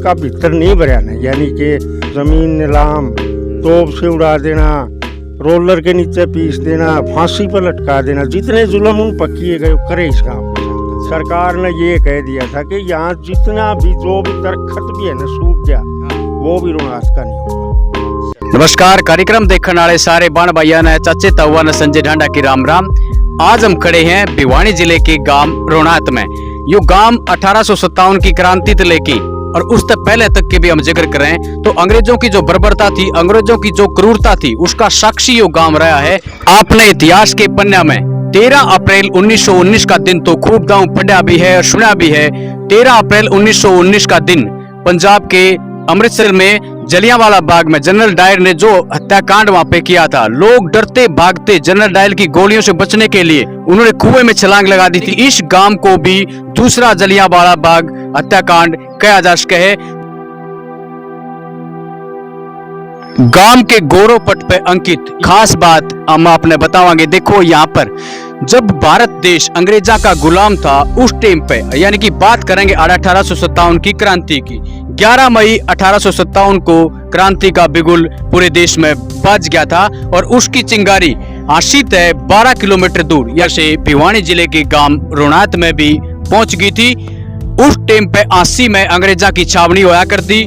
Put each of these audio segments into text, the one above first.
का भीतर नहीं भरा ना, यानी कि जमीन नीलाम, तोप से उड़ा देना, रोलर के नीचे पीस देना, फांसी पर लटका देना, जितने जुल्म उन पर किए गए करे इस गाँव के साथ। सरकार ने ये कह दिया था कि यहाँ जितना भी जो भी दरख्त भी है ना सूख गया वो भी रोनात का नहीं होगा। नमस्कार, कार्यक्रम देखने वाले सारे बाण भाइयों ने, चाचे ताऊआ ने, संजय ढांडा की राम राम। आज हम खड़े हैं भिवानी जिले के गांव रोनात में। यो गांव 1857 की क्रांति से लेके और उससे पहले तक के भी हम जिक्र करें तो अंग्रेजों की जो बर्बरता थी, अंग्रेजों की जो क्रूरता थी, उसका साक्षी यो गांव रहा है। आपने इतिहास के पन्ना में 13 अप्रैल 1919 का दिन तो खूब दांव पढ़ा भी है और सुना भी है। 13 अप्रैल 1919 का दिन पंजाब के अमृतसर में जलियांवाला बाग में जनरल डायर ने जो हत्याकांड वहां पे किया था, लोग डरते भागते जनरल डायर की गोलियों से बचने के लिए उन्होंने कुएं में छलांग लगा दी थी। इस गांव को भी दूसरा जलियांवाला बाग हत्याकांड कहा जा सके है। गांव के गौरव पट पे अंकित खास बात हम आपने बतावांगे। देखो यहाँ पर जब भारत देश अंग्रेजा का गुलाम था उस टाइम पे, यानी कि बात करेंगे 1857 की क्रांति की। 11 मई 1857 को क्रांति का बिगुल पूरे देश में बज गया था और उसकी चिंगारी आशित है 12 किलोमीटर दूर यहाँ से भिवानी जिले के गांव रोनात में भी पहुंच गई थी। उस टाइम पे 80 में अंग्रेजा की छावनी होया करती।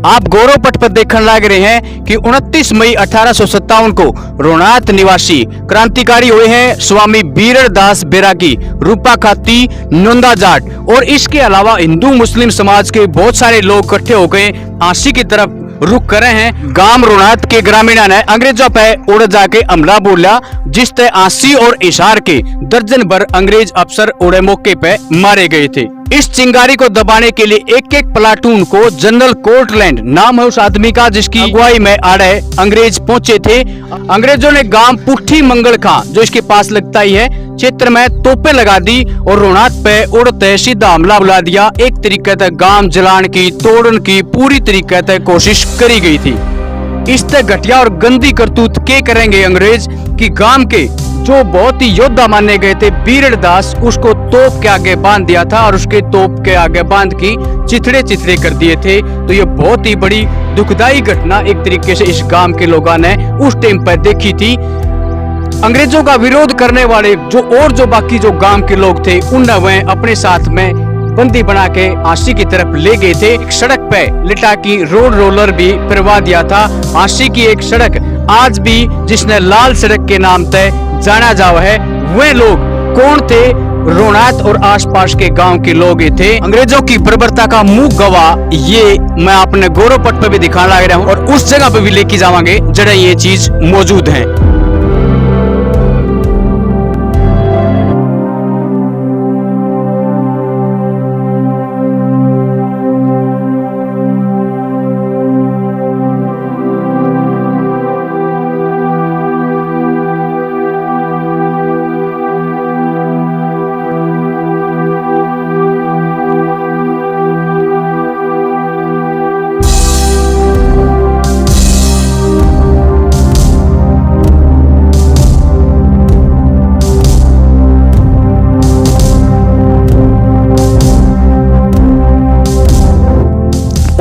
आप गौरव पट पर देखने लग रहे हैं कि 29 मई 1857 को रोनात निवासी क्रांतिकारी हुए हैं स्वामी बीररदास बैरागी, रूपा खाती, नंदा जाट और इसके अलावा हिंदू मुस्लिम समाज के बहुत सारे लोग इकट्ठे हो गए आशी की तरफ रुक कर रहे हैं। गांव रोनात के ग्रामीणों ने अंग्रेजों पे उड़ जाके हमला बोला, जिससे आशी और इशार के दर्जन भर अंग्रेज अफसर उड़े मौके पे मारे गए थे। इस चिंगारी को दबाने के लिए एक एक प्लाटून को जनरल कोर्टलैंड नाम है उस आदमी का जिसकी अगुवाई में आड़े अंग्रेज पहुंचे थे। अंग्रेजों ने गांव पुट्ठी मंगल खां जो इसके पास लगता ही है क्षेत्र में तोपें लगा दी और रोनात पे उड़ते सीधा हमला बुला दिया। एक तरीके से गांव जलाने की, तोड़न की पूरी तरीके से कोशिश करी गई थी। इससे घटिया और गंदी करतूत के करेंगे अंग्रेज कि गांव के जो बहुत ही योद्धा माने गए थे बीररदास, उसको तोप के आगे बांध दिया था और उसके तोप के आगे बांध की चिथड़े चिथड़े कर दिए थे। तो ये बहुत ही बड़ी दुखदाई घटना एक तरीके से इस गांव के लोगों ने उस टाइम पर देखी थी। अंग्रेजों का विरोध करने वाले जो बाकी जो गांव के लोग थे उन्हें वह अपने साथ में बंदी बना के आशी की तरफ ले गए थे। एक सड़क पे लिटा की रोड रोलर भी फिरवा दिया था। आशी की एक सड़क आज भी जिसने लाल सड़क के नाम से जाना जावा है। वे लोग कौन थे? रोनात और आसपास के गांव के लोग थे। अंग्रेजों की बर्बरता का मुंह गवाह ये मैं अपने गौरव पट पे भी दिखाने लग रहा हूँ और उस जगह पे भी लेके जावांगे जहाँ ये चीज मौजूद है।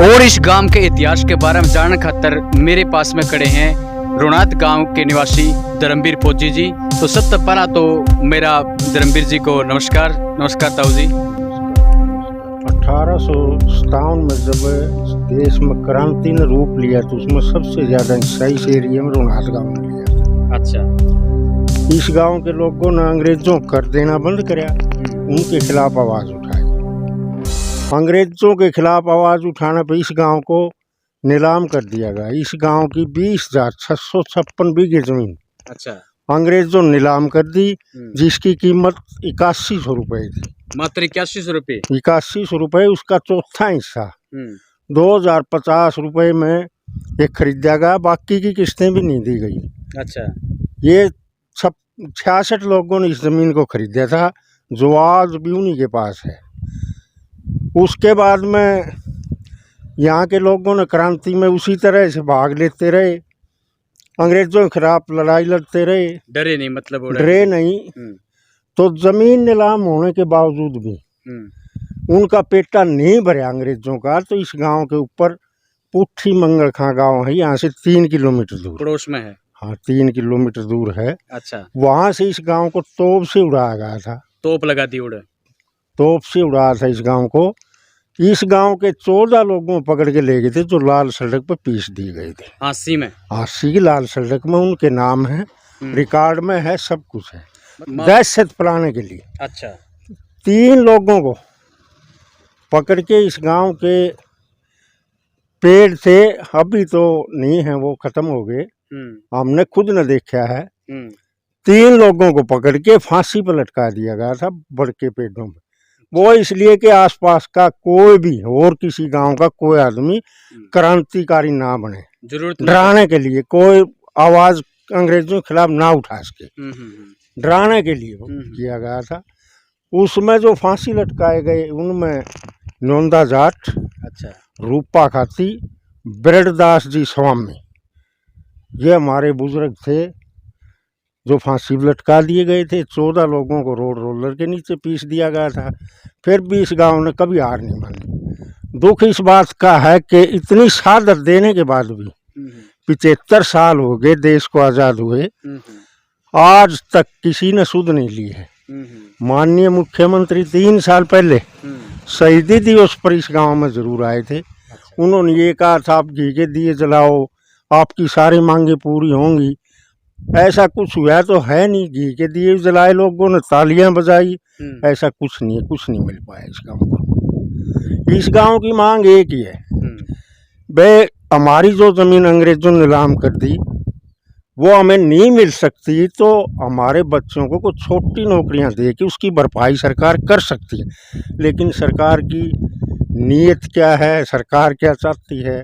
और इस गांव के इतिहास के बारे में जानने खातर मेरे पास में खड़े हैं रोनात गांव के निवासी धर्मवीर फौजी जी। तो सबसे पहला तो मेरा धर्मवीर जी को नमस्कार। नमस्कार ताऊ जी। 1857 में जब देश में क्रांति ने रूप लिया तो उसमें सबसे ज्यादा हिस्सा इस एरिया में रोनात गांव ने लिया था। अच्छा। इस गांव के लोगों ने अंग्रेजों कर देना बंद कराया, उनके खिलाफ आवाज उठाई। अंग्रेजों के खिलाफ आवाज उठाने पर इस गांव को नीलाम कर दिया गया। इस गांव की 20,656 बीघे जमीन अच्छा अंग्रेजों ने नीलाम कर दी, जिसकी कीमत 8100 रुपए थी। मात्र 8100 रुपये। 8100 रुपए उसका चौथा हिस्सा 2050 रुपए में ये खरीदा गया। बाकी की किस्तें भी नहीं दी गई। अच्छा। ये 66 लोगों ने इस जमीन को खरीदा था जो आज भी उन्हीं के पास है। उसके बाद में यहाँ के लोगों ने क्रांति में उसी तरह से भाग लेते रहे, अंग्रेजों के खिलाफ लड़ाई लड़ते रहे, डरे नहीं, मतलब डरे नहीं। तो जमीन नीलाम होने के बावजूद भी उनका पेटा नहीं भरा अंग्रेजों का, तो इस गांव के ऊपर पुट्ठी मंगलखां गांव है, यहाँ से 3 किलोमीटर दूर। पड़ोस में है। हाँ, 3 किलोमीटर दूर है। अच्छा, वहां से इस गांव को तोप से उड़ाया गया था। तोप लगा दी उड़। तोप से उड़ाया था इस गांव को। इस गांव के 14 लोगों को पकड़ के ले गए थे, जो लाल सड़क पर पीस दिए गए थे। 80 में। 80 की लाल सड़क में उनके नाम है, रिकॉर्ड में है, सब कुछ है, दहशत फैलाने के लिए। अच्छा, 3 लोगों को पकड़ के इस गांव के पेड़ थे, अभी तो नहीं है, वो खत्म हो गए, हमने खुद न देखा है। 3 लोगों को पकड़ के फांसी पर लटका दिया गया था बड़के पेड़ों में। वो इसलिए कि आसपास का कोई भी और किसी गांव का कोई आदमी क्रांतिकारी ना बने, जरूरत डराने के लिए कोई आवाज अंग्रेजों के खिलाफ ना उठा सके, डराने के लिए वो किया गया था। उसमें जो फांसी लटकाए गए उनमें नोंदा जाट, अच्छा, रूपा खाती, ब्रजदास जी स्वामी, ये हमारे बुजुर्ग थे जो फांसी पर लटका दिए गए थे। 14 लोगों को रोड रोलर के नीचे पीस दिया गया था। फिर भी इस गांव ने कभी हार नहीं मानी। दुख इस बात का है कि इतनी शहादत देने के बाद भी 75 साल हो गए देश को आज़ाद हुए, आज तक किसी ने सुध नहीं ली है। माननीय मुख्यमंत्री 3 साल पहले शहीदी दिवस पर इस गांव में जरूर आए थे। उन्होंने ये कहा था, आप घी के दिए जलाओ, आपकी सारी मांगे पूरी होंगी। ऐसा कुछ हुआ तो है नहीं। घी के दिए जलाए, लोगों ने तालियां बजाई, ऐसा कुछ नहीं है, कुछ नहीं मिल पाया इस गांव को। इस गांव की मांग एक ही है, भाई हमारी जो जमीन अंग्रेजों ने नीलाम कर दी वो हमें नहीं मिल सकती, तो हमारे बच्चों को कुछ छोटी नौकरियां दे के उसकी भरपाई सरकार कर सकती है। लेकिन सरकार की नीयत क्या है, सरकार क्या चाहती है,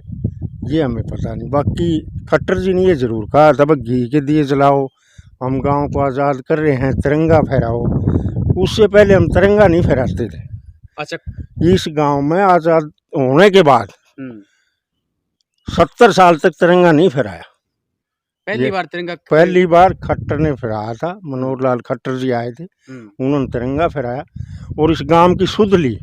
ये हमें पता नहीं। बाकी खट्टर जी ने ये जरूर कहा था, घी के दिए जलाओ, हम गांव को आज़ाद कर रहे हैं, तिरंगा फहराओ। उससे पहले हम तिरंगा नहीं फहराते थे। अच्छा, इस गांव में आज़ाद होने के बाद 70 साल तक तिरंगा नहीं फहराया। पहली बार तिरंगा, पहली बार खट्टर ने फहराया था। मनोहर लाल खट्टर जी आए थे, उन्होंने तिरंगा फहराया और इस गांव की सुध ली,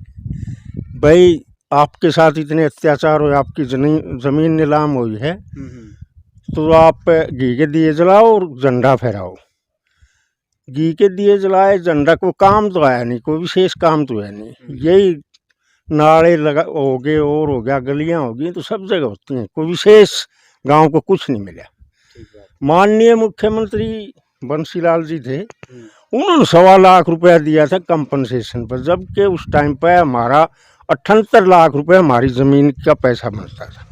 भाई आपके साथ इतने अत्याचार हुए, आपकी जमीन नीलाम हुई है, तो आप घी के दिए जलाओ और झंडा फहराओ। घी के दिए जलाए, झंडा को काम तो आया नहीं, कोई विशेष काम तो है नहीं। यही नाले लगा हो गए और हो गया, गलियां हो गई, तो सब जगह होती हैं, कोई विशेष गांव को कुछ नहीं मिला। माननीय मुख्यमंत्री बंसीलाल जी थे, उन्होंने 1.25 लाख रुपया दिया था कंपनसेशन पर, जबकि उस टाइम पर हमारा 78 लाख रुपए हमारी ज़मीन का पैसा बनता था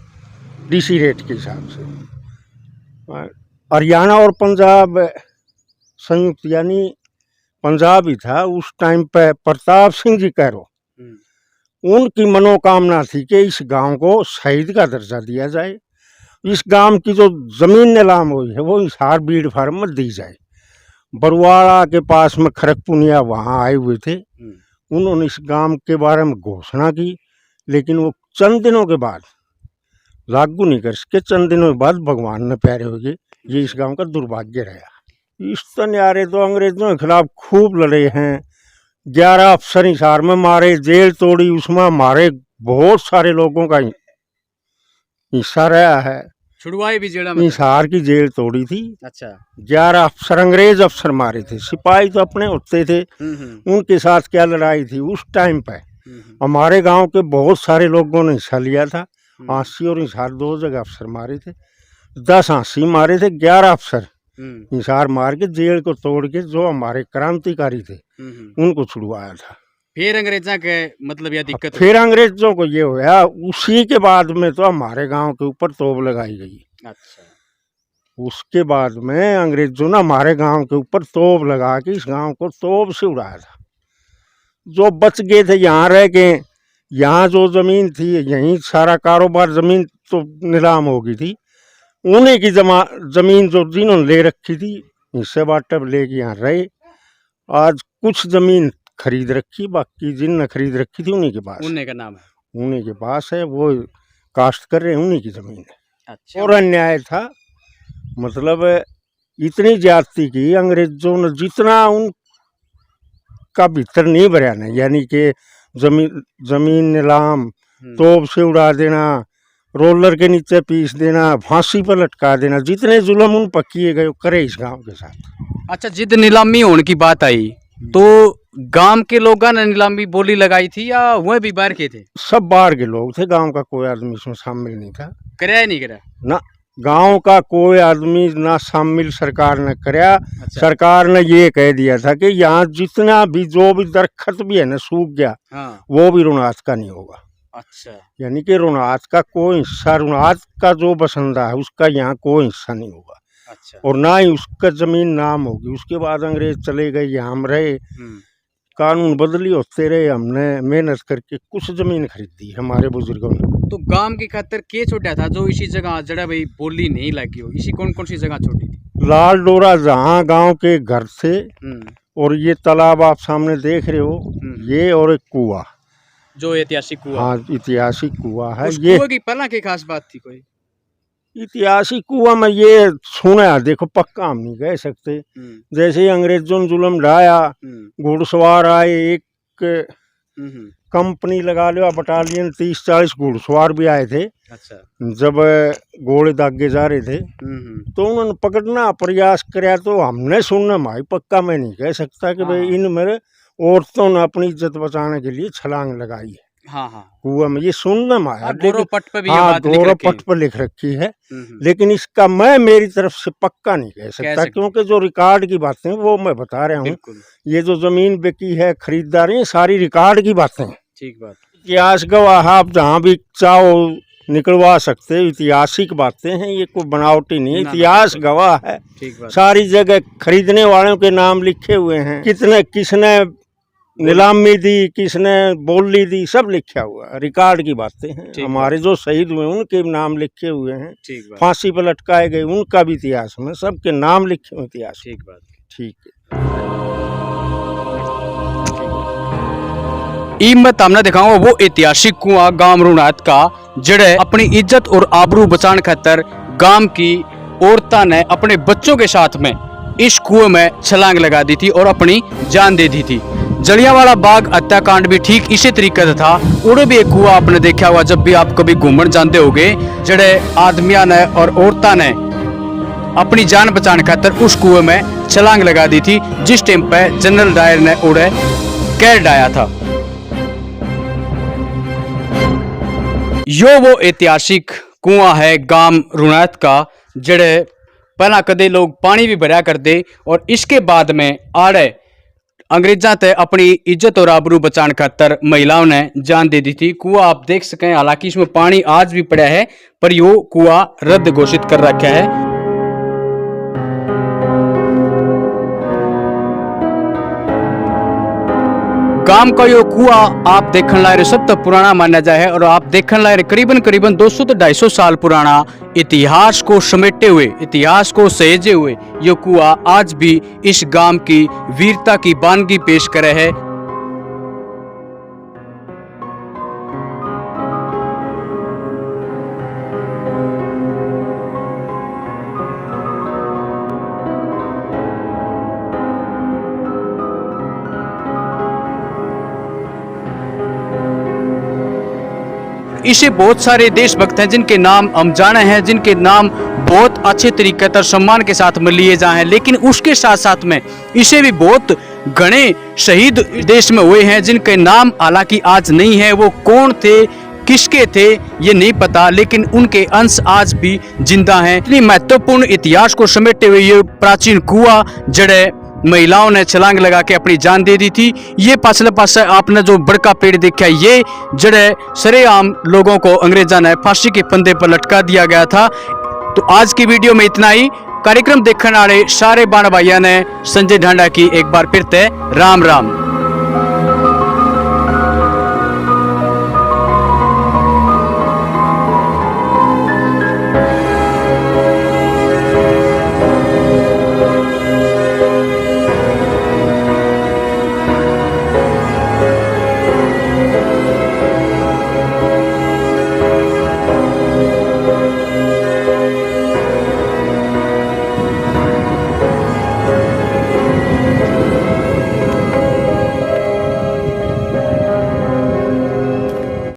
डीसी रेट के हिसाब से। हरियाणा और पंजाब संयुक्त, यानी पंजाब ही था उस टाइम पे, प्रताप सिंह जी कैरो, उनकी मनोकामना थी कि इस गांव को शहीद का दर्जा दिया जाए। इस गांव की जो ज़मीन नीलाम हुई है वो हिसार बीड़ फार्म में दी जाए। बरवाड़ा के पास में खड़गपुनिया वहाँ आए हुए थे, उन्होंने इस गांव के बारे में घोषणा की, लेकिन वो चंद दिनों के बाद लागू नहीं कर सके। चंद दिनों के बाद भगवान ने प्यारे हो गए। ये इस गांव का दुर्भाग्य रहा। इस तनियारे तो अंग्रेजों के खिलाफ खूब लड़े हैं। 11 अफसर हिसार में मारे, जेल तोड़ी, उसमें हमारे बहुत सारे लोगों का हिस्सा रहा है। छुड़वाए भी जेल में, हिसार की जेल तोड़ी थी। अच्छा, 11 अफसर, अंग्रेज अफसर मारे थे। सिपाही तो अपने होते थे, उनके साथ क्या लड़ाई थी उस टाइम पे। हमारे गांव के बहुत सारे लोगों ने हिस्सा लिया था। आंसी और हिसार 2 जगह अफसर मारे थे। 10 आंसी मारे थे, 11 अफसर हिसार मार के जेल को तोड़ के जो हमारे क्रांतिकारी थे उनको छुड़वाया था। फिर अंग्रेजा के मतलब यह दिक्कत, फिर अंग्रेजों को ये हुआ, उसी के बाद में तो हमारे गांव के ऊपर तोप लगाई गई। अच्छा, उसके बाद में अंग्रेजों ने हमारे गांव के ऊपर तोप लगा के इस गांव को तोप से उड़ाया था। जो बच गए थे यहाँ रह गए। यहाँ जो जमीन थी, यहीं सारा कारोबार, जमीन तो नीलाम हो गई थी। उन्हीं की जमीन जो जिन्होंने ले रखी थी, हिस्से बाटब लेके यहाँ रहे। आज कुछ जमीन खरीद रखी, बाकी जिनने खरीद रखी थी उन्हीं के पास, उन्हीं का नाम है, उन्हीं के पास है, वो काश्त कर रहे हैं, उन्हीं की जमीन है। अच्छा, और अन्याय था, मतलब इतनी ज्यादती की अंग्रेजों ने, जितना उनका भीतर नहीं भरा ना, यानी कि जमीन नीलाम, तोप से उड़ा देना, रोलर के नीचे पीस देना, फांसी पर लटका देना, जितने जुल्म उन पर किए गए वो करे इस गांव के साथ। अच्छा, जिद नीलामी होने की बात आई तो गांव के लोगों ने नीलामी बोली लगाई थी या वह भी बाहर के थे? सब बाहर के लोग थे, गांव का कोई आदमी इसमें शामिल नहीं था। कराया ही नहीं करा ना, गांव का कोई आदमी ना शामिल सरकार ने कराया। अच्छा। सरकार ने ये कह दिया था कि यहाँ जितना भी जो भी दरख्त भी है ना सूख गया, हाँ। वो भी रुणात का नहीं होगा। अच्छा। यानी कि रुणात का कोई हिस्सा, रुणात का जो बसंदा है उसका यहाँ कोई हिस्सा नहीं होगा। अच्छा। और ना ही उसका जमीन नाम होगी। उसके बाद अंग्रेज चले गए, यहाँ हम रहे, कानून बदली होते रहे, हमने मेहनत करके कुछ जमीन खरीदी हमारे बुजुर्गों ने। तो गांव की खातर के छोड़ा था जो इसी जगह जड़ा भाई बोली नहीं लगी हो? इसी कौन कौन सी जगह छोड़ी थी? लाल डोरा जहाँ गांव के घर थे, और ये तालाब आप सामने देख रहे हो, ये और एक कुआं, जो ऐतिहासिक कुआं। हाँ, ऐतिहासिक कुआं है। उस ये कुआं की पहला की खास बात थी कोई? ऐतिहासिक कुआं में ये सुना है, देखो पक्का हम नहीं कह सकते। जैसे ही अंग्रेजों ने जुल्म ढाया, घुड़सवार आए, एक कंपनी लगा लो, बटालियन 30-40 घुड़सवार भी आए थे। अच्छा। जब घोड़े दागे जा रहे थे तो उन्होंने पकड़ना प्रयास किया, तो हमने सुनना भाई, पक्का मैं नहीं कह सकता कि भाई इन मेरे औरतों ने अपनी इज्जत बचाने के लिए छलांग लगाई है। हाँ हाँ। कुआं में, ये सुनना माया, गौरव पट पे भी ये हाँ, बात लिख गौरव रखी है। पट पर लिख रखी है। लेकिन इसका मैं मेरी तरफ से पक्का नहीं कह सकता, क्योंकि जो रिकॉर्ड की बातें वो मैं बता रहा हूँ। ये जो जमीन बिकी है, खरीदारी, सारी रिकॉर्ड की बातें। ठीक बात। इतिहास गवाह आप जहाँ भी चाहो निकलवा सकते हो, ऐतिहासिक बातें हैं, ये कोई बनावटी नहीं है, इतिहास गवाह है। सारी जगह खरीदने वालों के नाम लिखे हुए हैं, कितने किसने नीलामी दी, किसने बोली दी, सब लिखा हुआ है, रिकॉर्ड की बातें हैं। हमारे जो शहीद हुए उनके नाम लिखे हुए हैं, फांसी पर लटकाए गए उनका भी इतिहास में, सबके नाम लिखे हुए इतिहास। ठीक बात। ठीक है। मैं तामना दिखाऊंगा वो ऐतिहासिक कुआं गांव रुणात का, जड़े अपनी इज्जत और आबरू बचाने खातर गांव की औरतां ने अपने बच्चों के साथ में इस कुएं में छलांग लगा दी थी और अपनी जान दे दी थी। जलियांवाला बाग हत्याकांड भी ठीक इसी तरीके से था। उड़े भी एक कुआं आपने देखा हुआ जब भी आप कभी घूमन जाते होगे, जड़े आदमिया ने और औरतां ने अपनी जान बचाने खातर उस कुएं में छलांग लगा दी थी, जिस टाइम पे जनरल डायर ने उड़े कैद डाया था। यो वो ऐतिहासिक कुआं है गांव रुणात का, जड़े पहला कदे लोग पानी भी भरा करते और इसके बाद में आड़े अंग्रेजा ते अपनी इज्जत और आबरू बचाने खातर महिलाओं ने जान दे दी थी। कुआं आप देख सकें, हालांकि इसमें पानी आज भी पड़ा है, पर यो कुआं रद्द घोषित कर रखा है। गांव का यो कुआं आप देखने लायक सब तो पुराना माना जाए है, और आप देखने लायक करीबन 200 से 250 साल पुराना इतिहास को समेटे हुए, इतिहास को सहेजे हुए यो कुआं आज भी इस गांव की वीरता की बानगी पेश करे है। इसे बहुत सारे देशभक्त हैं जिनके नाम हम जाने हैं, जिनके नाम बहुत अच्छे तरीके से सम्मान के साथ में लिए जाए हैं, लेकिन उसके साथ साथ में इसे भी बहुत घने शहीद देश में हुए हैं जिनके नाम हालांकि आज नहीं है। वो कौन थे, किसके थे, ये नहीं पता, लेकिन उनके अंश आज भी जिंदा हैं। इतनी महत्वपूर्ण इतिहास को समेटे हुए ये प्राचीन कुआं, जड़े महिलाओं ने छलांग लगा के अपनी जान दे दी थी। ये पासले पास आपने जो बड़का पेड़ देखा, ये जड़े सरेआम लोगों को अंग्रेजा ने फांसी के फंदे पर लटका दिया गया था। तो आज की वीडियो में इतना ही। कार्यक्रम देखने वाले सारे बाण भाइयों ने संजय ढांडा की एक बार फिर से राम राम।